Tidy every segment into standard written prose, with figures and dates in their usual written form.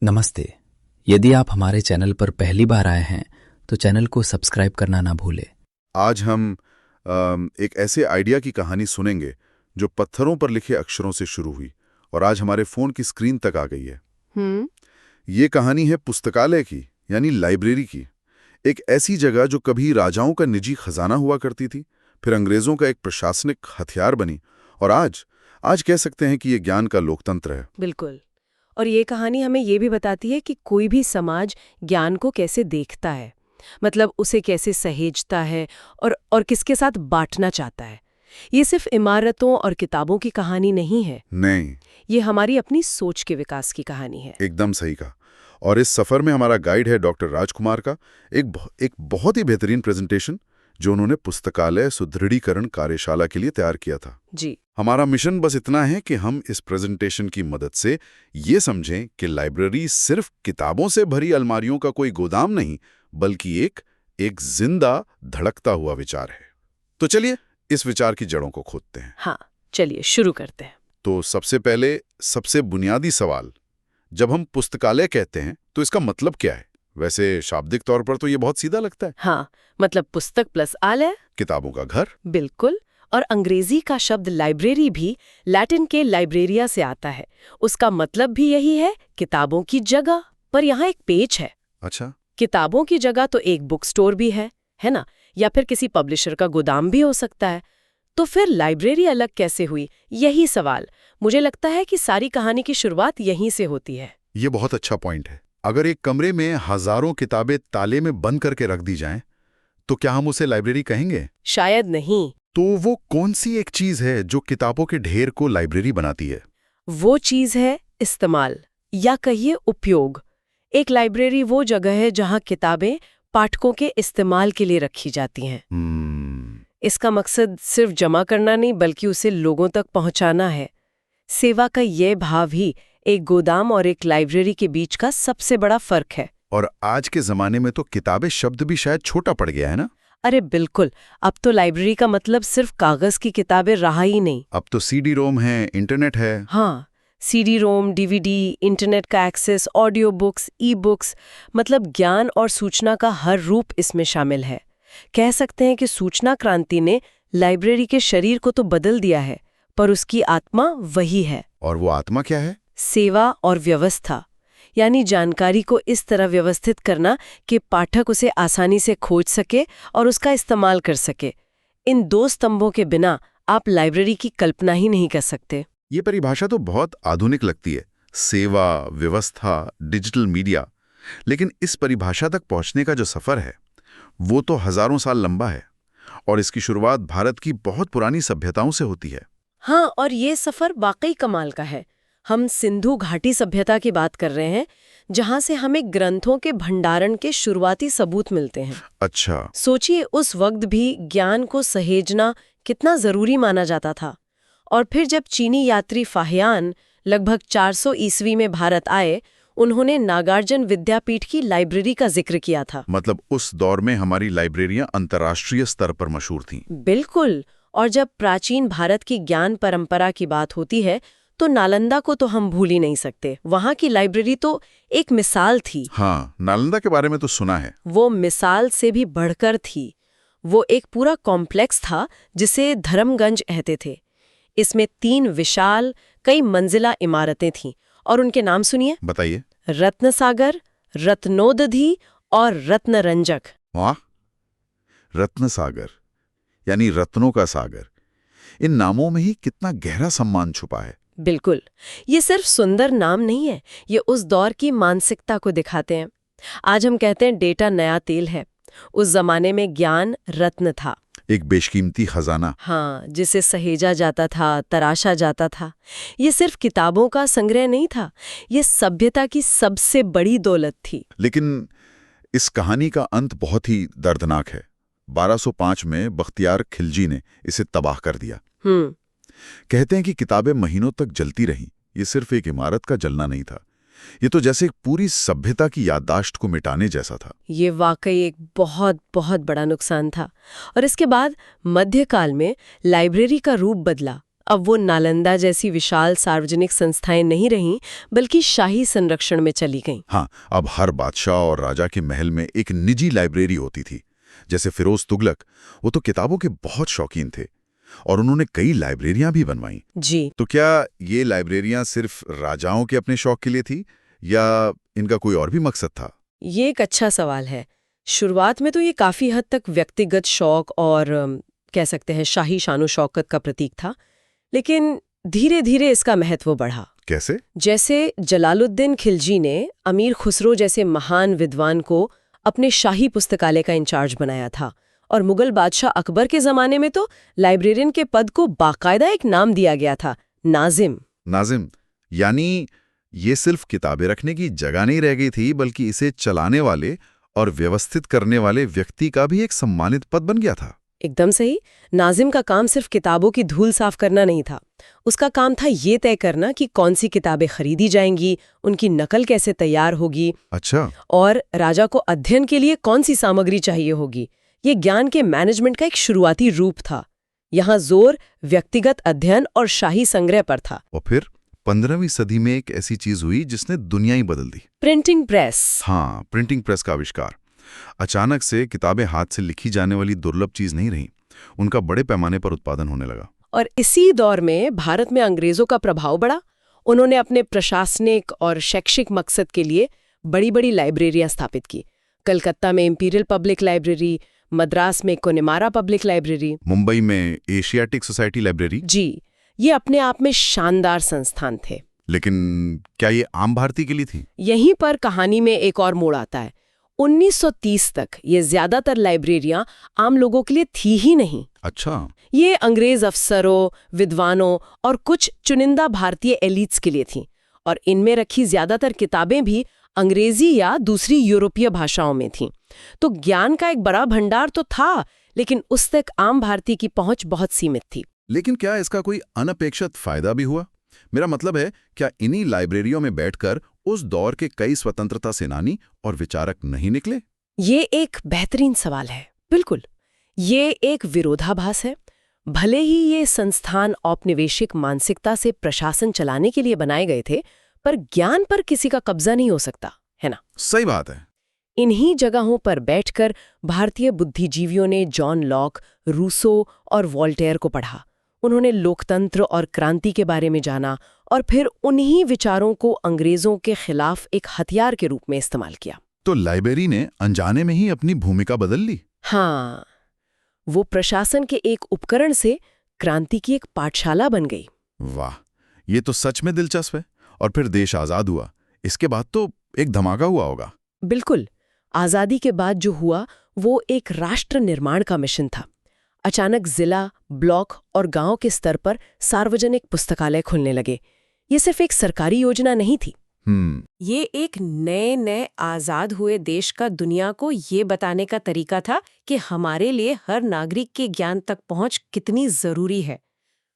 नमस्ते। यदि आप हमारे चैनल पर पहली बार आए हैं तो चैनल को सब्सक्राइब करना ना भूलें। आज हम एक ऐसे आइडिया की कहानी सुनेंगे जो पत्थरों पर लिखे अक्षरों से शुरू हुई और आज हमारे फोन की स्क्रीन तक आ गई है। ये कहानी है पुस्तकालय की, यानी लाइब्रेरी की। एक ऐसी जगह जो कभी राजाओं का निजी खजाना हुआ करती थी, फिर अंग्रेजों का एक प्रशासनिक हथियार बनी और आज कह सकते हैं कि ये ज्ञान का लोकतंत्र है। बिल्कुल। और ये कहानी हमें ये भी बताती है कि कोई भी समाज ज्ञान को कैसे देखता है, मतलब उसे कैसे सहेजता है और किसके साथ बांटना चाहता है। ये सिर्फ इमारतों और किताबों की कहानी नहीं है। नहीं, ये हमारी अपनी सोच के विकास की कहानी है। एकदम सही कहा। और इस सफर में हमारा गाइड है डॉक्टर राजकुमार का एक बहुत ही बेहतरीन प्रेजेंटेशन जो उन्होंने पुस्तकालय सुदृढ़ीकरण कार्यशाला के लिए तैयार किया था। जी। हमारा मिशन बस इतना है कि हम इस प्रेजेंटेशन की मदद से ये समझें कि लाइब्रेरी सिर्फ किताबों से भरी अलमारियों का कोई गोदाम नहीं, बल्कि एक जिंदा धड़कता हुआ विचार है। तो चलिए इस विचार की जड़ों को खोदते हैं। हाँ, चलिए शुरू करते हैं। तो सबसे पहले सबसे बुनियादी सवाल, जब हम पुस्तकालय कहते हैं तो इसका मतलब क्या है? वैसे शाब्दिक तौर पर तो ये बहुत सीधा लगता है। हाँ, मतलब पुस्तक प्लस आलय, किताबों का घर। बिल्कुल। और अंग्रेजी का शब्द लाइब्रेरी भी लैटिन के लाइब्रेरिया से आता है। उसका मतलब भी यही है, किताबों की जगह। पर यहाँ एक पेच है। अच्छा। किताबों की जगह तो एक बुक स्टोर भी है ना? या फिर किसी पब्लिशर का गोदाम भी हो सकता है। तो फिर लाइब्रेरी अलग कैसे हुई? यही सवाल। मुझे लगता है कि सारी कहानी की शुरुआत यहीं से होती है। ये बहुत अच्छा पॉइंट है। अगर एक कमरे में हजारों किताबें ताले में बंद करके रख दी जाएं, तो क्या हम उसे लाइब्रेरी कहेंगे? शायद नहीं। तो वो कौन सी एक चीज है जो किताबों के ढेर को लाइब्रेरी बनाती है? वो चीज है इस्तेमाल, या कहिए उपयोग। एक लाइब्रेरी वो जगह है जहां किताबें पाठकों के इस्तेमाल के लिए रखी जाती हैं। इसका मकसद सिर्फ जमा करना नहीं, बल्कि उसे लोगों तक पहुंचाना है। सेवा का ये भाव ही एक गोदाम और एक लाइब्रेरी के बीच का सबसे बड़ा फर्क है। और आज के जमाने में तो किताबें शब्द भी शायद छोटा पड़ गया है ना? अरे बिल्कुल। अब तो लाइब्रेरी का मतलब सिर्फ कागज की किताबें रहा ही नहीं। अब तो सीडी रोम है, इंटरनेट है। हाँ, सीडी रोम, डीवीडी, इंटरनेट का access, audio books, e books, मतलब ज्ञान और सूचना का हर रूप इसमें शामिल है। कह सकते हैं कि सूचना क्रांति ने लाइब्रेरी के शरीर को तो बदल दिया है, पर उसकी आत्मा वही है। और वो आत्मा क्या है? सेवा और व्यवस्था, यानी जानकारी को इस तरह व्यवस्थित करना कि पाठक उसे आसानी से खोज सके और उसका इस्तेमाल कर सके। इन दो स्तंभों के बिना आप लाइब्रेरी की कल्पना ही नहीं कर सकते। ये परिभाषा तो बहुत आधुनिक लगती है, सेवा, व्यवस्था, डिजिटल मीडिया। लेकिन इस परिभाषा तक पहुंचने का जो सफर है वो तो हजारों साल लंबा है, और इसकी शुरुआत भारत की बहुत पुरानी सभ्यताओं से होती है। हाँ, और ये सफर वाकई कमाल का है। हम सिंधु घाटी सभ्यता की बात कर रहे हैं, जहां से हमें ग्रंथों के भंडारण के शुरुआती सबूत मिलते हैं। अच्छा। सोचिए, उस वक्त भी ज्ञान को सहेजना कितना जरूरी माना जाता था। और फिर जब चीनी यात्री फाहियान लगभग 400 ईस्वी में भारत आए, उन्होंने नागार्जुन विद्यापीठ की लाइब्रेरी का जिक्र किया था। मतलब उस दौर में हमारी लाइब्रेरियां अंतर्राष्ट्रीय स्तर पर मशहूर थीं। बिल्कुल। और जब प्राचीन भारत की ज्ञान परंपरा की बात होती है तो नालंदा को तो हम भूल ही नहीं सकते। वहां की लाइब्रेरी तो एक मिसाल थी। हाँ, नालंदा के बारे में तो सुना है। वो मिसाल से भी बढ़कर थी। वो एक पूरा कॉम्प्लेक्स था जिसे धर्मगंज कहते थे। इसमें 3 विशाल कई मंजिला इमारतें थीं और उनके नाम सुनिए। बताइए। रत्नसागर, रत्नोदधि और रत्नरंजक। वाह, रत्नसागर यानी रत्नों का सागर। इन नामों में ही कितना गहरा सम्मान छुपा है। बिल्कुल। ये सिर्फ सुंदर नाम नहीं है, ये उस दौर की मानसिकता को दिखाते हैं। आज हम कहते हैं डेटा नया तेल है। उस जमाने में ज्ञान रत्न था, एक बेशकीमती खजाना। हाँ, जिसे सहेजा जाता था, तराशा जाता था। ये सिर्फ किताबों का संग्रह नहीं था, ये सभ्यता की सबसे बड़ी दौलत थी। लेकिन इस कहानी का अंत बहुत ही दर्दनाक है। 1205 में बख्तियार खिलजी ने इसे तबाह कर दिया। कहते हैं कि किताबें महीनों तक जलती रहीं। ये सिर्फ एक इमारत का जलना नहीं था, ये तो जैसे एक पूरी सभ्यता की याददाश्त को मिटाने जैसा था। ये वाकई एक बहुत बहुत बड़ा नुकसान था। और इसके बाद मध्यकाल में लाइब्रेरी का रूप बदला। अब वो नालंदा जैसी विशाल सार्वजनिक संस्थाएं नहीं रहीं, बल्कि शाही संरक्षण में चली गईं। हाँ, अब हर बादशाह और राजा के महल में एक निजी लाइब्रेरी होती थी। जैसे फिरोज तुगलक, वो तो किताबों के बहुत शौकीन थे और उन्होंने कई लाइब्रेरियां भी बनवाईं। जी। तो क्या ये लाइब्रेरियां सिर्फ राजाओं के अपने शौक के लिए थी या इनका कोई और भी मकसद था? ये एक अच्छा सवाल है। शुरुआत में तो ये काफी हद तक व्यक्तिगत शौक और कह सकते हैं शाही शानो शौकत का प्रतीक था, लेकिन धीरे धीरे इसका महत्व बढ़ा। कैसे? जैसे जलालुद्दीन खिलजी ने अमीर खुसरो जैसे महान विद्वान को अपने शाही पुस्तकालय का इंचार्ज बनाया था, और मुगल बादशाह अकबर के जमाने में तो लाइब्रेरियन के पद को बाकायदा एक नाम दिया गया था, नाजिम। नाजिम, यानी ये सिर्फ किताबें रखने की जगह नहीं रह गई थी, बल्कि इसे चलाने वाले और व्यवस्थित करने वाले व्यक्ति का भी एक सम्मानित पद बन गया था। एकदम सही। नाजिम का काम सिर्फ किताबों की धूल साफ करना नहीं था। उसका काम था ये तय करना कि कौन सी किताबें खरीदी जाएंगी, उनकी नकल कैसे तैयार होगी। अच्छा। और राजा को अध्ययन के लिए कौन सी सामग्री चाहिए होगी। ये ज्ञान के मैनेजमेंट का एक शुरुआती रूप था। यहाँ जोर व्यक्तिगत अध्ययन और शाही संग्रह पर था। और फिर 15वीं सदी में एक ऐसी चीज हुई जिसने दुनिया ही बदल दी। Printing press. हाँ, प्रिंटिंग प्रेस का आविष्कार। अचानक से किताबें हाथ से लिखी जाने वाली दुर्लभ चीज नहीं रही, उनका बड़े पैमाने पर उत्पादन होने लगा। और इसी दौर में भारत में अंग्रेजों का प्रभाव बढ़ा। उन्होंने अपने प्रशासनिक और शैक्षिक मकसद के लिए बड़ी बड़ी लाइब्रेरियां स्थापित की। कलकत्ता में इंपीरियल पब्लिक लाइब्रेरी, मद्रास में कोनेमारा पब्लिक लाइब्रेरी, मुंबई में एशियाटिक सोसाइटी लाइब्रेरी। जी, ये अपने आप में शानदार संस्थान थे। लेकिन क्या ये आम भारतीय के लिए थी? यहीं पर कहानी में एक और मोड़ आता है। 1930 तक ये ज्यादातर लाइब्रेरियां आम लोगों के लिए थी ही नहीं। अच्छा। ये अंग्रेज अफसरों, विद्वानों और कुछ चुनिंदा भारतीय एलिट्स के लिए थीं, और इनमें रखी ज्यादातर किताबें भी अंग्रेजी या दूसरी यूरोपीय भाषाओं में थीं। तो ज्ञान का एक बड़ा भंडार तो था, लेकिन उस तक आम भारतीय की पहुंच बहुत सीमित थी। लेकिन क्या इसका कोई अनपेक्षित फायदा भी हुआ? मेरा मतलब है, क्या इन्हीं लाइब्रेरियों में बैठकर उस दौर के कई स्वतंत्रता सेनानी और विचारक नहीं निकले? ये एक बेहतरीन सवाल है। बिल्कुल, ये एक विरोधाभास है। भले ही ये संस्थान औपनिवेशिक मानसिकता से प्रशासन चलाने के लिए बनाए गए थे, पर ज्ञान पर किसी का कब्जा नहीं हो सकता, है ना? सही बात है। इन्हीं जगहों पर बैठकर भारतीय बुद्धिजीवियों ने जॉन लॉक, रूसो और वॉल्टेयर को पढ़ा। उन्होंने लोकतंत्र और क्रांति के बारे में जाना, और फिर उन्हीं विचारों को अंग्रेजों के खिलाफ एक हथियार के रूप में इस्तेमाल किया। तो लाइब्रेरी ने अनजाने में ही अपनी भूमिका बदल ली। हाँ, वो प्रशासन के एक उपकरण से क्रांति की एक पाठशाला बन गई। वाह, ये तो सच में दिलचस्प है। और फिर देश आजाद हुआ, इसके बाद तो एक धमाका हुआ होगा। बिल्कुल, आजादी के बाद जो हुआ वो एक राष्ट्र निर्माण का मिशन था। अचानक जिला, ब्लॉक और गांव के स्तर पर सार्वजनिक पुस्तकालय खुलने लगे। ये सिर्फ एक सरकारी योजना नहीं थी। ये एक नए आजाद हुए देश का दुनिया को ये बताने का तरीका था कि हमारे लिए हर नागरिक के ज्ञान तक पहुंच कितनी जरूरी है।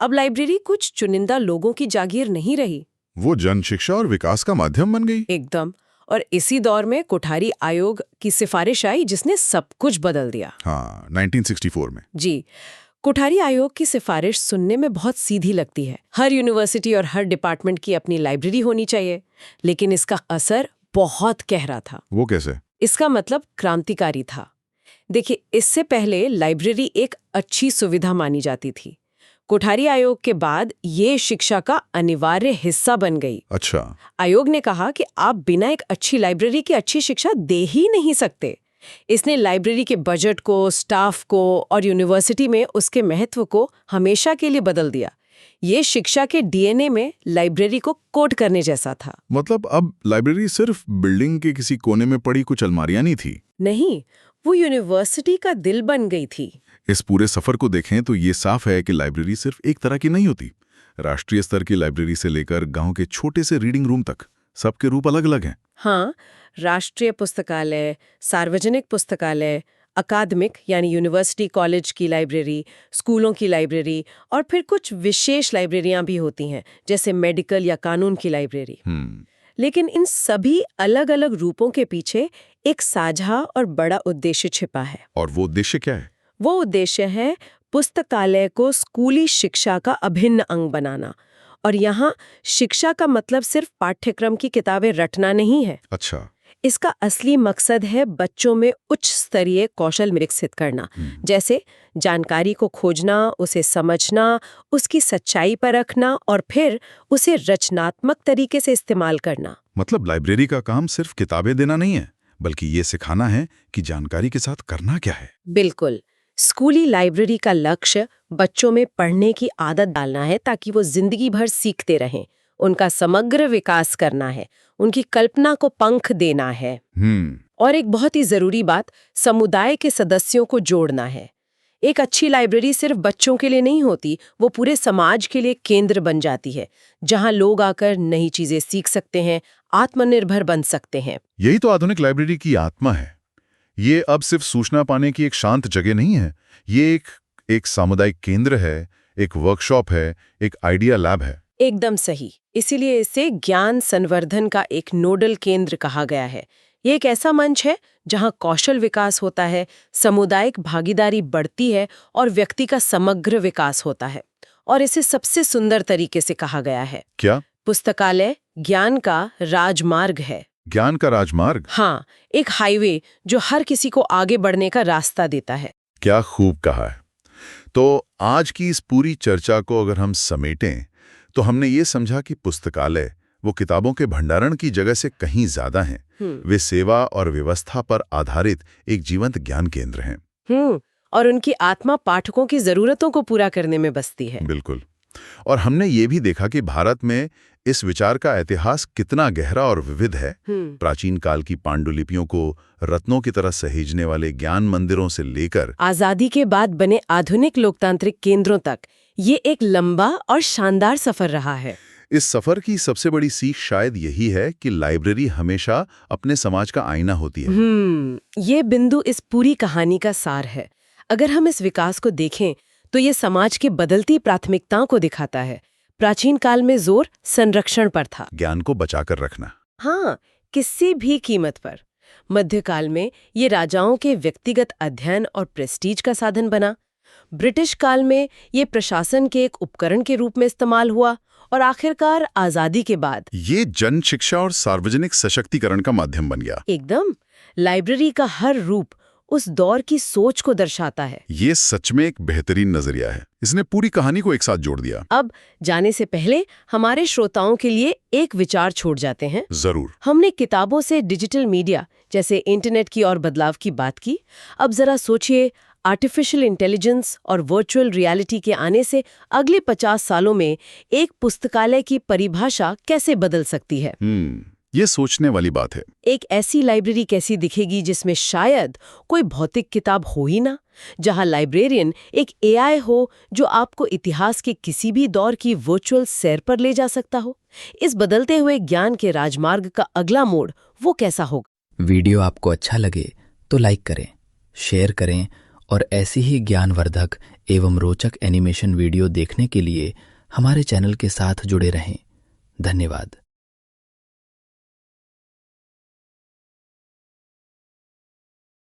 अब लाइब्रेरी कुछ चुनिंदा लोगों की जागीर नहीं रही, वो जन शिक्षा और विकास का माध्यम बन गई। एकदम। और इसी दौर में कोठारी आयोग की सिफारिश आई, जिसने सब कुछ बदल दिया। हाँ, 1964 में। जी, कोठारी आयोग की सिफारिश सुनने में बहुत सीधी लगती है। हर यूनिवर्सिटी और हर डिपार्टमेंट की अपनी लाइब्रेरी होनी चाहिए, लेकिन इसका असर बहुत गहरा था। वो कैसे? इसका मतलब क्रांतिकारी था। देखिए, इससे पहले लाइब्रेरी एक अच्छी सुविधा मानी जाती थी। कोठारी आयोग के बाद ये शिक्षा का अनिवार्य हिस्सा बन गई। अच्छा। आयोग ने कहा कि आप बिना एक अच्छी लाइब्रेरी की अच्छी शिक्षा दे ही नहीं सकते। इसने लाइब्रेरी के बजट को, स्टाफ को और यूनिवर्सिटी में उसके महत्व को हमेशा के लिए बदल दिया। ये शिक्षा के डीएनए में लाइब्रेरी को कोड करने जैसा था। मतलब अब लाइब्रेरी सिर्फ बिल्डिंग के किसी कोने में पड़ी कुछ अलमारियां नहीं थी। नहीं, वो यूनिवर्सिटी का दिल बन गई थी। इस पूरे सफर को देखें तो ये साफ है कि लाइब्रेरी सिर्फ एक तरह की नहीं होती। राष्ट्रीय स्तर की लाइब्रेरी से लेकर गांव के छोटे से रीडिंग रूम तक सबके रूप अलग अलग हैं। हाँ, राष्ट्रीय पुस्तकालय, सार्वजनिक पुस्तकालय, अकादमिक यानी यूनिवर्सिटी कॉलेज की लाइब्रेरी, स्कूलों की लाइब्रेरी, और फिर कुछ विशेष लाइब्रेरियां भी होती हैं, जैसे मेडिकल या कानून की लाइब्रेरी। लेकिन इन सभी अलग अलग रूपों के पीछे एक साझा और बड़ा उद्देश्य छिपा है। और वो उद्देश्य क्या है? वो उद्देश्य है पुस्तकालय को स्कूली शिक्षा का अभिन्न अंग बनाना। और यहाँ शिक्षा का मतलब सिर्फ पाठ्यक्रम की किताबें रटना नहीं है। अच्छा। इसका असली मकसद है बच्चों में उच्च स्तरीय कौशल विकसित करना, जैसे जानकारी को खोजना, उसे समझना, उसकी सच्चाई पर रखना और फिर उसे रचनात्मक तरीके से इस्तेमाल करना। मतलब लाइब्रेरी का काम सिर्फ किताबें देना नहीं है, बल्कि ये सिखाना है कि जानकारी के साथ करना क्या है। बिल्कुल। स्कूली लाइब्रेरी का लक्ष्य बच्चों में पढ़ने की आदत डालना है ताकि वो जिंदगी भर सीखते रहें। उनका समग्र विकास करना है, उनकी कल्पना को पंख देना है। और एक बहुत ही जरूरी बात, समुदाय के सदस्यों को जोड़ना है। एक अच्छी लाइब्रेरी सिर्फ बच्चों के लिए नहीं होती, वो पूरे समाज के लिए केंद्र बन जाती है, जहां लोग आकर नई चीजें सीख सकते हैं, आत्मनिर्भर बन सकते हैं। यही तो आधुनिक लाइब्रेरी की आत्मा है। ये अब सिर्फ सूचना पाने की एक शांत जगह नहीं है, ये एक सामुदायिक केंद्र है, एक वर्कशॉप है, एक आइडिया लैब है। एकदम सही। इसीलिए इसे ज्ञान संवर्धन का एक नोडल केंद्र कहा गया है। ये एक ऐसा मंच है जहां कौशल विकास होता है, सामुदायिक भागीदारी बढ़ती है और व्यक्ति का समग्र विकास होता है। और इसे सबसे सुंदर तरीके से कहा गया है। क्या? पुस्तकालय ज्ञान का राजमार्ग है। ज्ञान का राजमार्ग? हाँ, एक हाईवे जो हर किसी को आगे बढ़ने का रास्ता देता है। क्या खूब कहा है। तो आज की इस पूरी चर्चा को अगर हम समेटें तो हमने ये समझा कि पुस्तकालय वो किताबों के भंडारण की जगह से कहीं ज्यादा हैं। वे सेवा और व्यवस्था पर आधारित एक जीवंत ज्ञान केंद्र हैं। और उनकी आत्मा पाठकों की जरूरतों को पूरा करने में बसती है। बिल्कुल। और हमने ये भी देखा कि भारत में इस विचार का इतिहास कितना गहरा और विविध है। प्राचीन काल की पांडुलिपियों को रत्नों की तरह सहेजने वाले ज्ञान मंदिरों से लेकर आजादी के बाद बने आधुनिक लोकतांत्रिक केंद्रों तक ये एक लंबा और शानदार सफर रहा है। इस सफर की सबसे बड़ी सीख शायद यही है कि लाइब्रेरी हमेशा अपने समाज का आईना होती है। ये बिंदु इस पूरी कहानी का सार है। अगर हम इस विकास को देखें तो ये समाज की बदलती प्राथमिकताओं को दिखाता है। प्राचीन काल में जोर संरक्षण पर था, ज्ञान को बचाकर रखना। हाँ, किसी भी कीमत पर। मध्यकाल में ये राजाओं के व्यक्तिगत अध्ययन और प्रेस्टीज का साधन बना। ब्रिटिश काल में ये प्रशासन के एक उपकरण के रूप में इस्तेमाल हुआ और आखिरकार आजादी के बाद ये जन शिक्षा और सार्वजनिक सशक्तिकरण का माध्यम बन गया। एकदम। लाइब्रेरी का हर रूप उस दौर की सोच को दर्शाता है। ये सच में एक बेहतरीन नजरिया है। इसने पूरी कहानी को एक साथ जोड़ दिया। अब जाने से पहले हमारे श्रोताओं के लिए एक विचार छोड़ जाते हैं। जरूर। हमने किताबों से डिजिटल मीडिया जैसे इंटरनेट की और बदलाव की बात की। अब जरा सोचिए, आर्टिफिशियल इंटेलिजेंस और वर्चुअल रियलिटी के आने से अगले 50 सालों में एक पुस्तकालय की परिभाषा कैसे बदल सकती है। ये सोचने वाली बात है। एक ऐसी लाइब्रेरी कैसी दिखेगी जिसमें शायद कोई भौतिक किताब हो ही ना, जहां लाइब्रेरियन एक एआई हो जो आपको इतिहास के किसी भी दौर की वर्चुअल सैर पर ले जा सकता हो। इस बदलते हुए ज्ञान के राजमार्ग का अगला मोड़ वो कैसा होगा? वीडियो आपको अच्छा लगे तो लाइक करें, शेयर करें और ऐसी ही ज्ञानवर्धक एवं रोचक एनिमेशन वीडियो देखने के लिए हमारे चैनल के साथ जुड़े रहें। धन्यवाद।